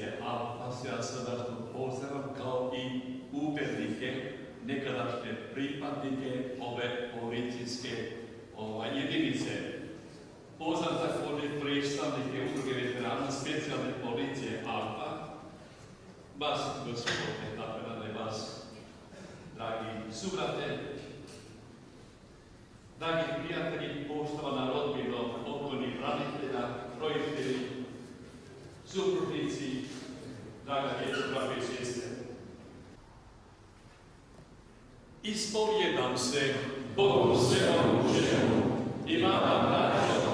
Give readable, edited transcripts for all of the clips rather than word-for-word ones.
policije, a vas ja srdačno pozdravljam kao i urednike, nekadašnje pripadnike ove policijske jedinice. Pozdravljam također predstavnike udruge veterana specijalne policije Alfa, vas, gospodine kapelane, vas, dragi subrate, dragi prijatelji, poštovana rodbino, pokojnih branitelja, roditelji, supružnici, draga djeco, braće i sestre. Ispovjedam se Bogu svemogućemu i vama, braćo,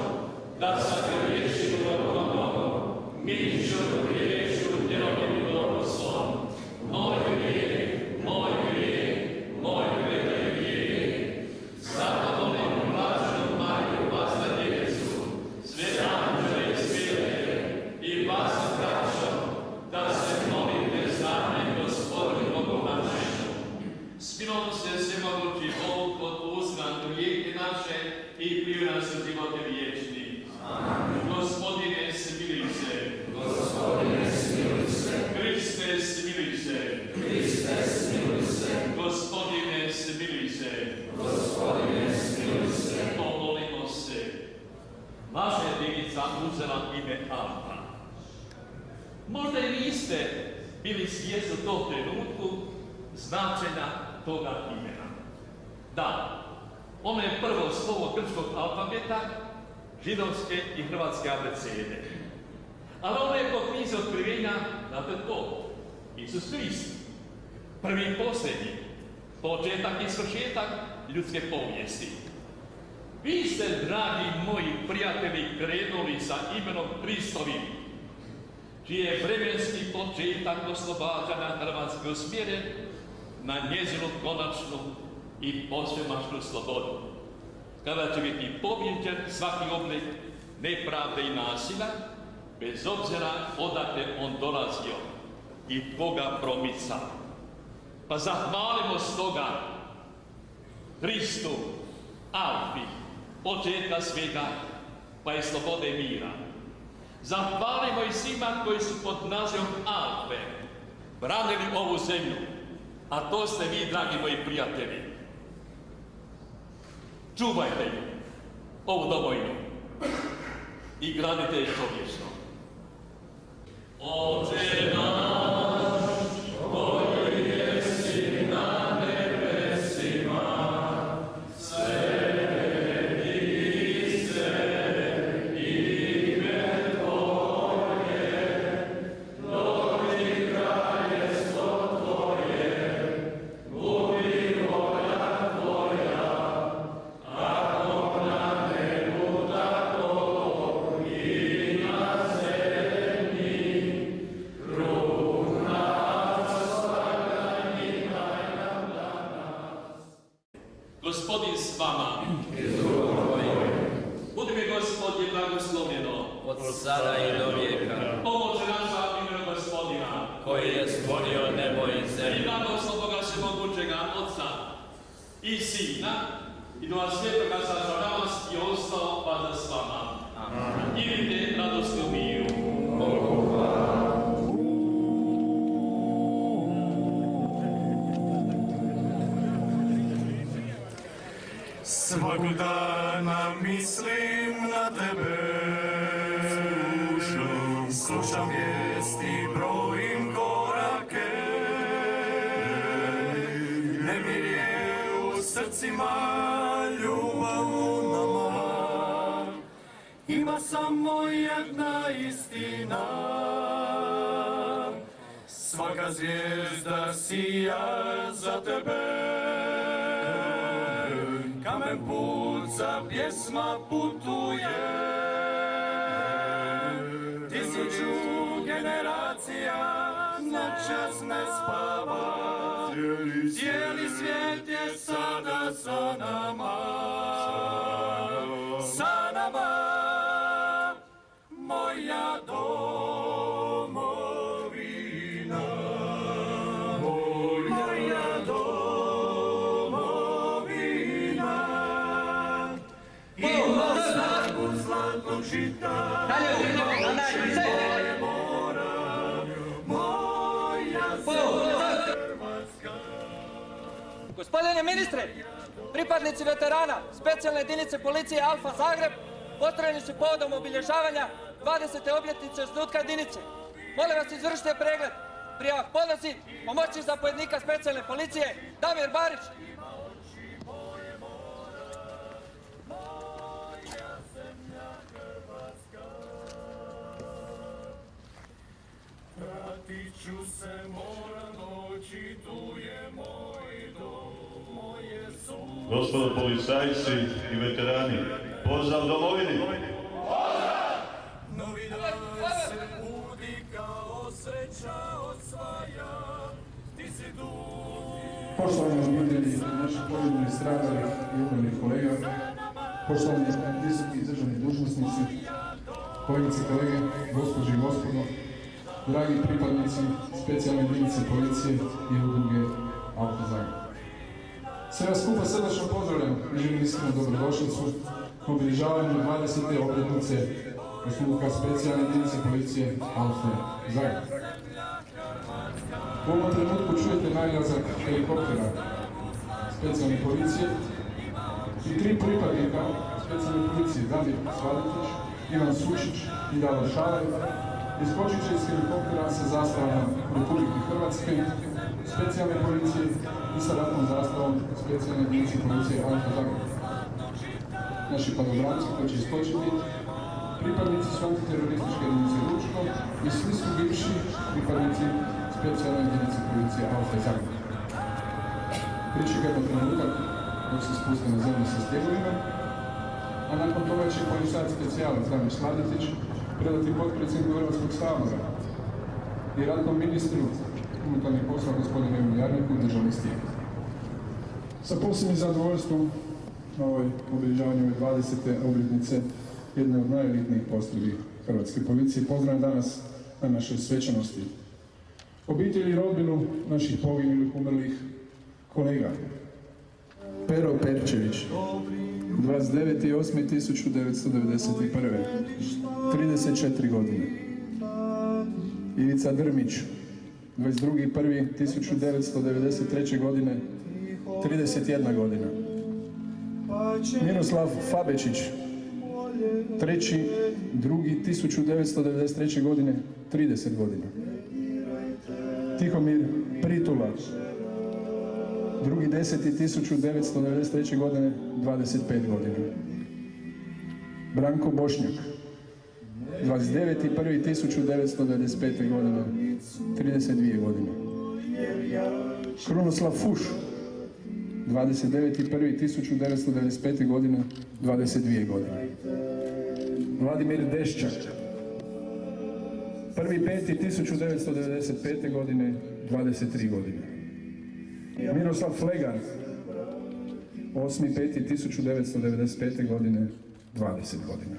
da sam griješio mnogo, mišlju, riječju, djelom i dobroslom. Moj grijeh, moj grijeh, moj grijeh. Zato molim blaženu Mariju, vas na djecu, sve anđele i svete i vas, braćo, da se molite za mene, Gospodin Bogu našemu. Smilom se svemogući Bog otpusti nam grijehe naše i primi nas u živote vječni. Gospodine, smiluj se. Gospodine, smiluj se. Kriste, smiluj se. Kriste, smiluj se. Gospodine, smiluj se. Gospodine, smiluj se. Pomolimo se. Vaša jedinica uzela ime Alfa. Možda i niste bili svjesni u tom trenutku značenja toga imena. Da, ono je prvo slovo grčkog alfabeta, židovske i hrvatske abecede. Ali ono je po knjizi otkrivenja, znate tko? Isus Krist. Prvi i posljednji. Početak i svršetak ljudske povijesti. Vi ste, dragi moji prijatelji, krenuli sa imenom Kristovim, čiji je vremenski početak oslobađanja Hrvatske usmjeren na njezinu konačnu i posvemašnu slobodu, kada će biti pobjeđen svaki oblik nepravde i nasilja, bez obzira odakle on dolazio i koga promicao. Pa zahvalimo stoga Kristu, Alfi, početka svega, pa i slobode mira. Zahvalimo i svima koji su pod nazivom Alfe branili ovu zemlju, a to ste vi, dragi moji prijatelji. Čuvajte ju, ovu domovinu, i gradite je čovječno. Oče naš, koji jesi na nebesima, sveti se ime Tvoje, dođi kraljestvo Tvoje, budi volja Tvoja, kako na nebu, tako i na zemlji. Kruh nas svakdanji daj nam danas. Gospodin s vama. Budi mi, Gospodje, blagoslovljeno. Od sada i do vijeka, Pomoće naša u imenu Gospodina. koji je stvorio nebo i I zemlju. blagoslov Boga Svemogućega Otca i Sina i Duha Svetoga sa radost i ostao pada s vama. Idite radosti u miru. Bogu hvala. Svakog dana mislim na tebe, slušam vijesti, brojim korake, nemir je u srcima, ljubav u nama, ima samo jedna istina, svaka zvijezda sija za tebe. Kamen puca, pjesma putuje, tisuću generacija noćas ne spava. Cijeli svijet je sada sa nama, sa nama, moja domovina, moja domovina. Ima snagu zlatnog žita, moje mora, Gospodine ministre, pripadnici veterana specijalne jedinice policije Alfa Zagreb postrojeni su povodom obilježavanja 20. obljetnice osnutka jedinice. Molim vas, izvršite pregled. Prijavak podnosi pomoćnik zapovjednika specijalne policije Damir Barić. Vratit ću se, moram doći, tu je moj dom, moje su... Gospodo policajci i veterani, pozdrav domovini! Novi dan se budi kao sreća osvaja, ti si tu. Poštovani obitelji naših poginulih, stradalih i umrlih kolega, poštovani visoki državni dužnosnici, kolegice i kolege, gospođe i gospodo, dragi pripadnici specijalne jedinice policije i udruge Alfa Zagreb. Sve vas skupa srdačno pozdravljam i želim iskreno dobrodošlicu na obilježavanju 20. obljetnice osnutka specijalne jedinice policije Alfa Zagreb. U ovom trenutku čujete najlazak helikoptera specijalne policije i 3 pripadnika specijalne policije, Damir Svadetić, Ivan Sučić i Davor Šalaj, iskočit će iz helikoptera sa zastavom Republike Hrvatske, specijalne policije i sa ratnom zastavom specijalne jedinice policije Alfa Zagreb. Naši padobranci koji će iskočiti pripadnici su antiterorističke jedinice Lučko i svi su bivši pripadnici specijalne jedinice policije Alfa Zagreb. Pričekajmo trenutak dok se spuste na zemlju sa stjegovima, a nakon toga će policajac specijalac Damir Svadetić predati potpredsjedniku Hrvatskog sabora i ratnom ministru unutarnjih poslova gospodinu Ivu Jarniku i državni stijeg. Sa posebnim zadovoljstvom na ovoj obilježavanju 20. obljetnice jedne od najelitnijih postrojbi Hrvatske policije pozdravljam danas na našoj svečanosti obitelji i rodbinu naših poginulih, umrlih kolega. Pero Perčević, 29.8.1991. 34 godine. Ivica Drmić, 22.1.1993. godine, 31 godina. Miroslav Fabečić, 3.2.1993. godine, 30 godina. Tihomir Pritula, 2.10.1993. godine, 25 godina. Branko Bošnjak, 29.1.1995. godine, 32 godine. Krunoslav Fuš, 29.1.1995. godine, 22 godine. Vladimir Deščak, 1.5.1995. godine, 23 godine. Miroslav Flegar, 8.5.1995. godine, 20 godina.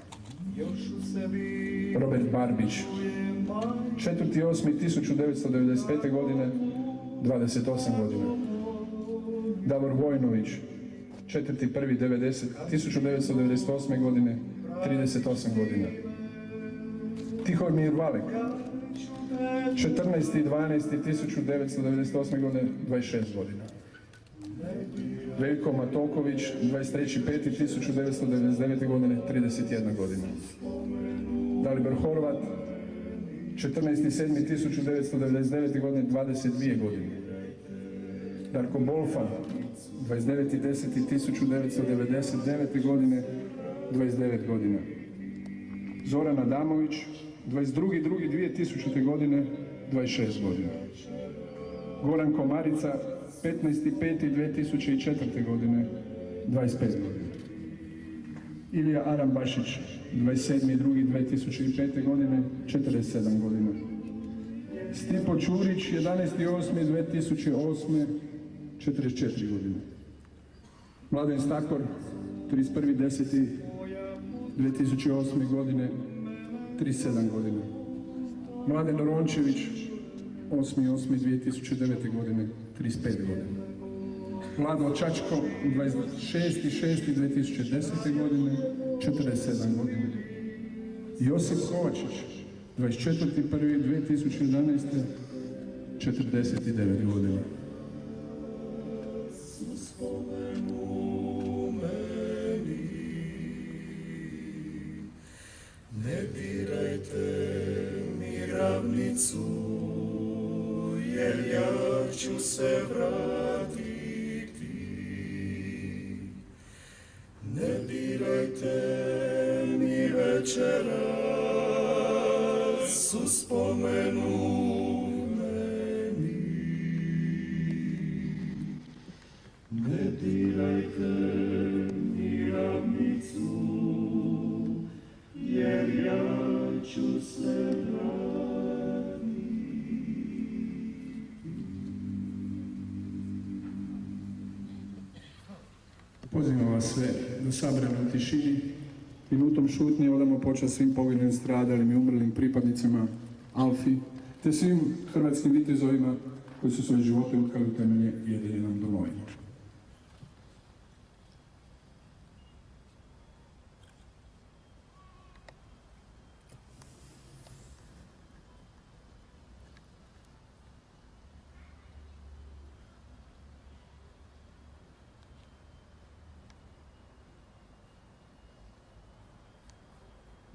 Robert Barbić, 4.8.1995. godine, 28 godina. Davor Vojnović, 4.1.1998. godine, 38 godina. Tihomir Valek, 14.12.1998. godine, 26 godina. Veljko Matoković, 23.5.1999. godine, 31 godina. Dalibor Horvat, 14.7.1999. godine, 22 godine. Darko Bolfa, 29.10.1999. godine, 29 godina. Zoran Adamović, 22.2.2000. godine, 26 godina. Goran Komarica, 15.5.2004. godine, 25 godina. Ilija Arambašić, 27.2.2005. godine, 47 godina. Stipo Čurić, 11.8.2008. 44 godine. Mladen Stakor, 31.10.2008. godine, 37 godina. Mladen Rončević, 8.8.2009. godine, 35 godina. Vlado Čačko, 26.6.2010. godine, 47 godina. Josip Kovačić, 24.1.2011. 49 godina. spomenu meni. Ne dirajte mi ravnicu, jer ja ću se vratiti. Ne dirajte mi večeras u spomenu meni. Ne dirajte mi ravnicu, jer ja ću se vratiti. Pozivam vas sve da saberemo u tišini, minutom šutnje odamo počast svim poginulim, stradalim i umrlim pripadnicima Alfi, te svim hrvatskim vitezovima koji su svoje živote utkali u temelje jedine nam domovine.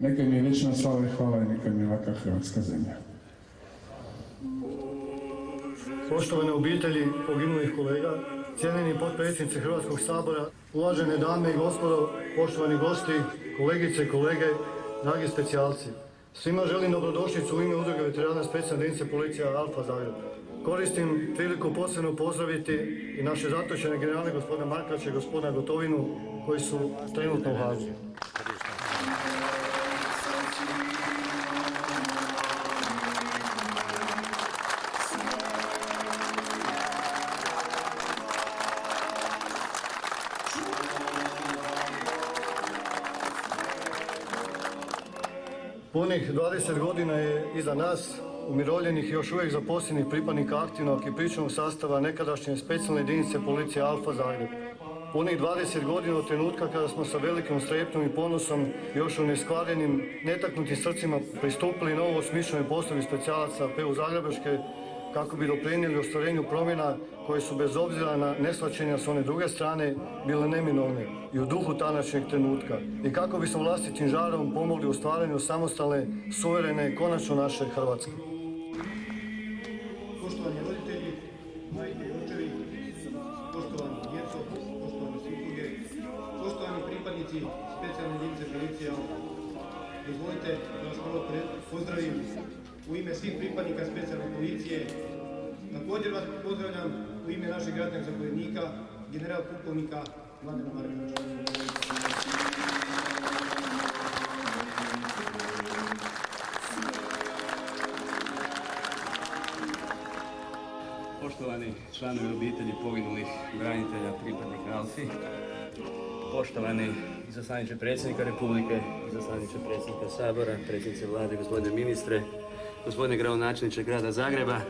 Neka mi je večna slava i hvala i neka mi je laka hrvatska zemlja. Poštovane obitelji poginulih kolega, cijenjeni potpredsjednici Hrvatskog sabora, uvažene dame i gospodo, poštovani gosti, kolegice i kolege, dragi specijalci. Svima želim dobrodošlicu u ime Udruge veterana specijalne jedinice policije Alfa Zagreb. Koristim priliku posebno pozdraviti i naše zatočene generale gospodina Markača i gospodina Gotovinu koji su trenutno u Hagu. Punih 20 godina je iza nas, umirovljenih i još uvijek zaposlenih pripadnika aktivnog i pričuvnog sastava nekadašnje specijalne jedinice policije Alfa Zagreb. Punih 20 godina od trenutka kada smo sa velikim strepnjom i ponosom još u neskvaljenim, netaknutim srcima pristupili novo osmišljenoj postavi specijalaca PU Zagrebačke kako bi doprinijeli ostvarenju promjena koje su bez obzira na neshvaćenja s one druge strane bile neminovne i u duhu današnjeg trenutka i kako bismo vlastitim žarom pomogli u stvaranju samostalne, suverene, konačno naše Hrvatske. Poštovani roditelji, majke i očevi, poštovani djeco, poštovane supruge, poštovani pripadnici specijalne jedinice policije Alfa. Dozvolite da vas prvo pozdravim u ime svih pripadnika specijalne policije. Također vas pozdravljam u ime našeg ratnog zapovjednika, general pukovnika Mladena Markovića. Poštovani članovi obitelji poginulih branitelja, pripadnika Alfi, poštovani izaslaniče predsjednika Republike, izaslaniče predsjednika Sabora, predsjednice Vlade, gospodine ministre, gospodine gradonačelniče grada Zagreba,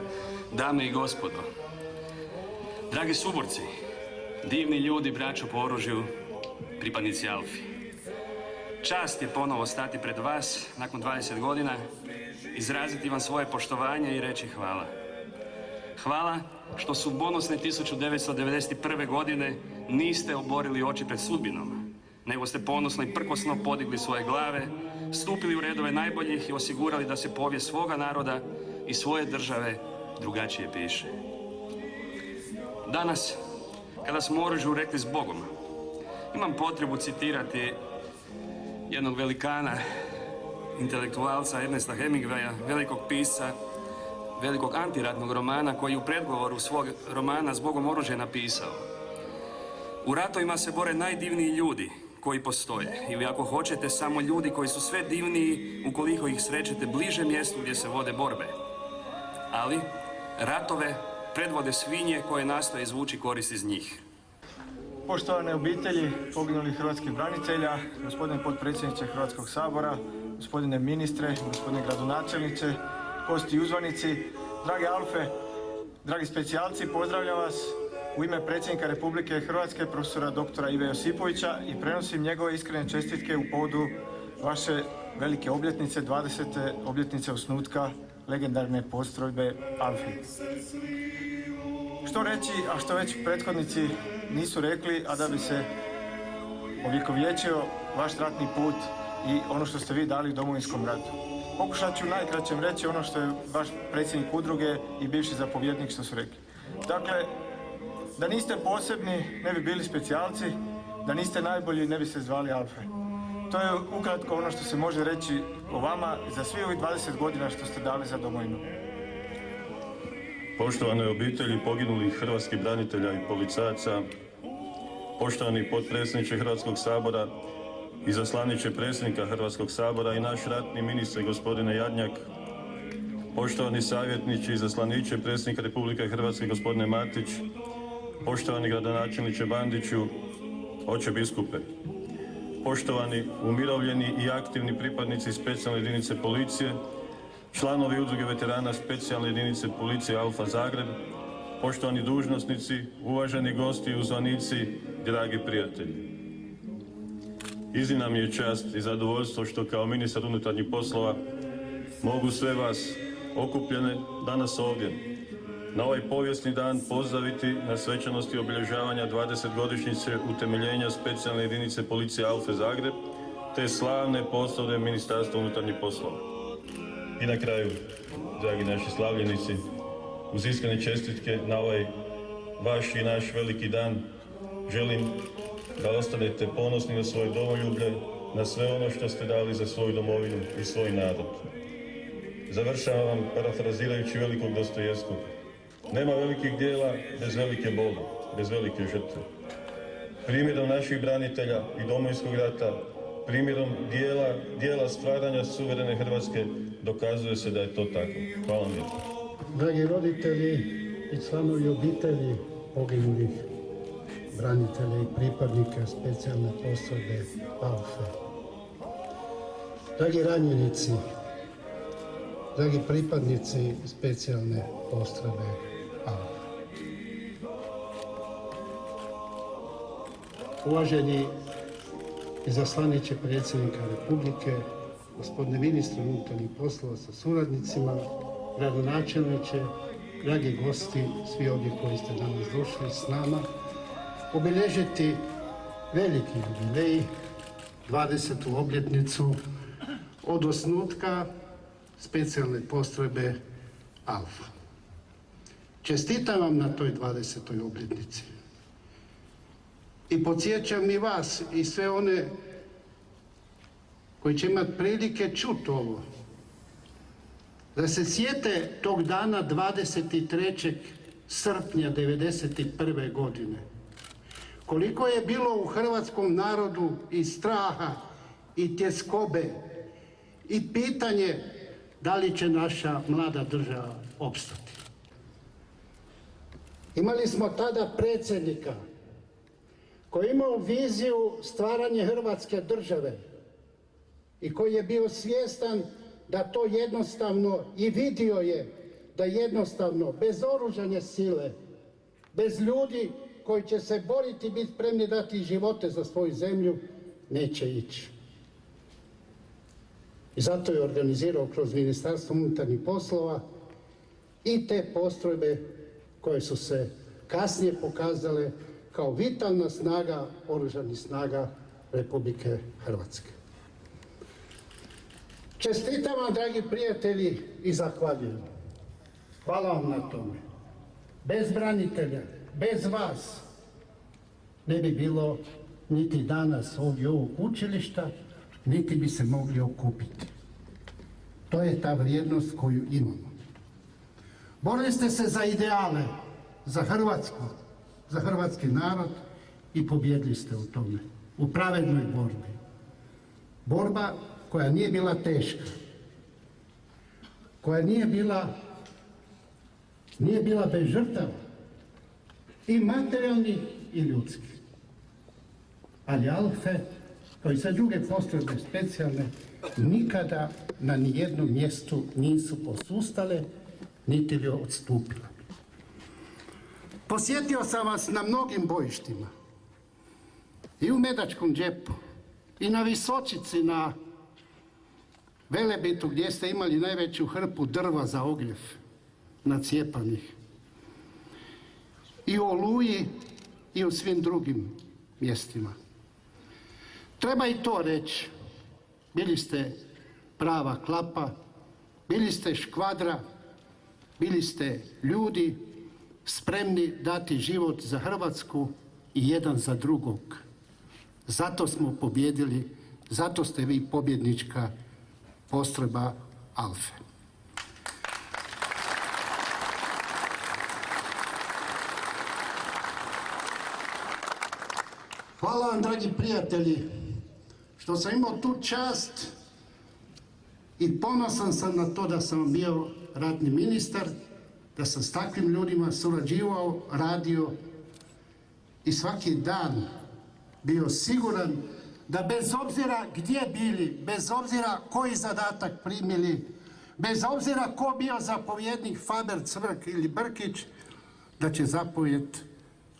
dame i gospodo, dragi suborci, divni ljudi, braćo po oružju, pripadnici Alfi. Čast je ponovo stati pred vas nakon 20 godina, izraziti vam svoje poštovanje i reći hvala. Hvala što su ponosne 1991. godine niste oborili oči pred sudbinom, nego ste ponosno i prkosno podigli svoje glave, stupili u redove najboljih i osigurali da se povijest svoga naroda i svoje države drugačije piše. Danas, kada smo oružju rekli s Bogom, imam potrebu citirati jednog velikana, intelektualca Ernesta Hemingwaya, velikog pisca, velikog antiratnog romana koji u predgovoru svog romana Zbogom oružje napisao: u ratovima se bore najdivniji ljudi koji postoje, ili ako hoćete samo ljudi koji su sve divniji ukoliko ih srećete bliže mjestu gdje se vode borbe. Ali ratove predvode svinje koje nastoje izvući korist iz njih. Poštovane obitelji poginulih hrvatskih branitelja, gospodine potpredsjedniče Hrvatskog sabora, gospodine ministre, gospodine gradonačelniče, gosti i uzvanici, drage Alfe, dragi specijalci, pozdravljam vas u ime predsjednika Republike Hrvatske, profesora dr. Ive Josipovića i prenosim njegove iskrene čestitke u povodu vaše velike obljetnice, 20. obljetnice osnutka legendarne postrojbe Alfi. Što reći, a što već prethodnici nisu rekli, a da bi se ovjekovječio vaš ratni put i ono što ste vi dali Domovinskom ratu. Pokušat ću najkraćem reći ono što je vaš predsjednik udruge i bivši zapovjednik što su rekli. Dakle, da niste posebni, ne bi bili specijalci, da niste najbolji, ne bi se zvali Alfe. To je ukratko ono što se može reći o vama za svi ovih 20 godina što ste dali za domovinu. Poštovane obitelji poginulih hrvatskih branitelja i policajaca, poštovani potpredsjedniče Hrvatskog sabora, izaslaniče predsjednika Hrvatskog sabora i naš ratni ministre gospodine Jarnjak, poštovani savjetniče i izaslaniče predsjednika Republike Hrvatske gospodine Matić, poštovani gradonačelniče Bandiću, oče biskupe, poštovani umirovljeni i aktivni pripadnici specijalne jedinice policije, članovi udruge veterana specijalne jedinice policije Alfa Zagreb, poštovani dužnosnici, uvaženi gosti i uzvanici, dragi prijatelji. Iznimna mi je čast i zadovoljstvo što kao ministar unutarnjih poslova mogu sve vas okupljene danas ovdje na ovaj povijesni dan pozdraviti na svečanosti obilježavanja 20-godišnjice utemeljenja specijalne jedinice policije Alfe Zagreb te slavne postrojbe Ministarstva unutarnjih poslova. I na kraju, dragi naši slavljenici, uz iskrene čestitke na ovaj vaš i naš veliki dan želim da ostanete ponosni na svoje domoljublje, na sve ono što ste dali za svoju domovinu i svoj narod. Završavam parafrazirajući velikog Dostojevskog. Nema velikih djela bez velike boli, bez velike žrtve. Primjerom naših branitelja i Domovinskog rata, primjerom dijela stvaranja suverene Hrvatske dokazuje se da je to tako. Hvala vam lijepo. Dragi roditelji i članovi obitelji poginulih branitelja i pripadnika specijalne postrojbe Alfe. Dragi ranjenici, dragi pripadnici specijalne postrojbe Alfe. Uvaženi izaslaniče predsjednika Republike, gospodine ministre unutarnjih poslova sa suradnicima, gradonačelniče, dragi gosti, svi ovdje koji ste danas došli s nama, obilježiti veliki jubilej, 20. obljetnicu od osnutka specijalne postrojbe Alfa. Čestitam vam na toj 20. obljetnici. I podsjećam i vas i sve one koji će imati prilike čuti ovo, da se sjete tog dana 23. srpnja 1991. godine. Koliko je bilo u hrvatskom narodu i straha i tjeskobe i pitanje da li će naša mlada država opstati. Imali smo tada predsjednika koji je imao viziju stvaranja Hrvatske države i koji je bio svjestan da to jednostavno i vidio je da jednostavno bez oružane sile, bez ljudi koji će se boriti i biti spremni dati živote za svoju zemlju, neće ići. I zato je organizirao kroz Ministarstvo unutarnjih poslova i te postrojbe koje su se kasnije pokazale kao vitalna snaga oružanih snaga Republike Hrvatske. Čestitam vam, dragi prijatelji, i zahvaljujem. Hvala vam na tome. Bez branitelja, bez vas, ne bi bilo niti danas ovdje ovog učilišta, niti bi se mogli okupiti. To je ta vrijednost koju imamo. Borili ste se za ideale, za Hrvatsku, za hrvatski narod i pobjedili ste u tome, u pravednoj borbi. Borba koja nije bila teška, koja nije bila bez žrtava, i materijalnih i ljudskih. Ali Alfe, kao i sve druge postrojbe specijalne, nikada na nijednom mjestu nisu posustale, niti bi odstupile. Posjetio sam vas na mnogim bojištima, i u Medačkom džepu, i na Visočici, na Velebitu, gdje ste imali najveću hrpu drva za ogrjev nacijepanih, i u Oluji, i u svim drugim mjestima. Treba i to reći. Bili ste prava klapa, bili ste škvadra, bili ste ljudi spremni dati život za Hrvatsku i jedan za drugog. Zato smo pobjedili, zato ste vi pobjednička postrojba Alfe. Hvala vam, dragi prijatelji, što sam imao tu čast i ponosan sam na to da sam bio ratni ministar, da sam s takvim ljudima surađivao, radio i svaki dan bio siguran da bez obzira gdje bili, bez obzira koji zadatak primili, bez obzira ko bio zapovjednik Faber, Cvrk ili Brkić, da će zapovjed,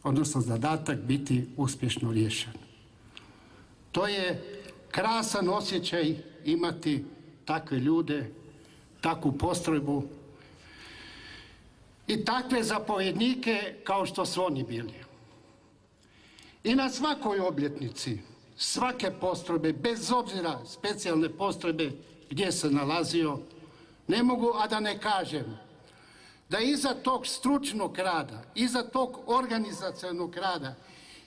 odnosno zadatak, biti uspješno riješen. To je krasan osjećaj imati takve ljude, takvu postrojbu i takve zapovjednike kao što su oni bili. I na svakoj obljetnici svake postrojbe, bez obzira specijalne postrojbe gdje se nalazio, ne mogu a da ne kažem da iza tog stručnog rada, iza tog organizacionog rada,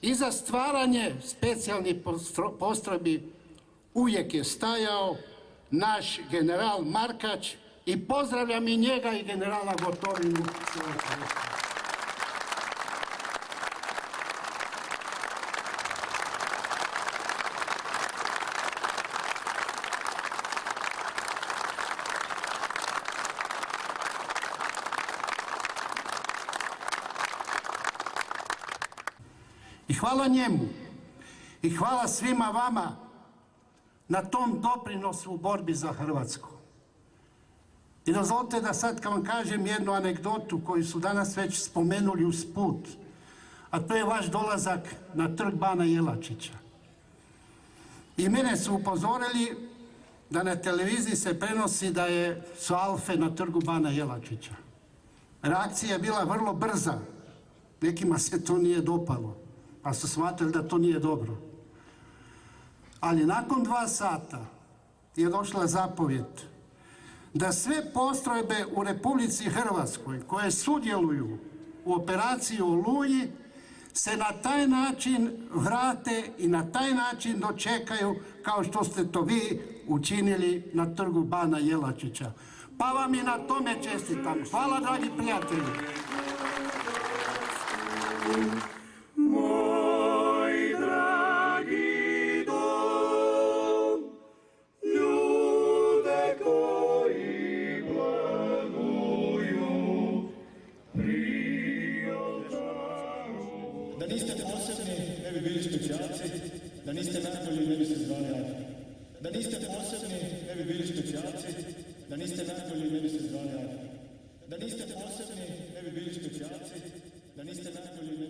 iza stvaranje specijalnih postrojbi uvijek je stajao naš general Markač i pozdravljam i njega i generala Gotovinu. I hvala njemu i hvala svima vama na tom doprinosu u borbi za Hrvatsku. I dozvolite da sad kad vam kažem jednu anegdotu koju su danas već spomenuli usput, a to je vaš dolazak na trg bana Jelačića. I mene su upozorili da na televiziji se prenosi da su Alfe na trgu bana Jelačića. Reakcija je bila vrlo brza, nekima se to nije dopalo, pa su shvatili da to nije dobro. Ali nakon 2 sata je došla zapovjed da sve postrojbe u Republici Hrvatskoj koje sudjeluju u operaciji Oluji se na taj način vrate i na taj način dočekaju kao što ste to vi učinili na trgu bana Jelačića. Pa vam i na tome čestitam. Hvala, dragi prijatelji. Da niste posebni, ne bi bili specijalci, da niste najbolji, ne biste zvali Alfe. Da niste posebni, ne bi bili specijalci, da niste najbolji, ne biste zvali Alfe. Da niste posebni, ne bi bili specijalci, da niste najbolji,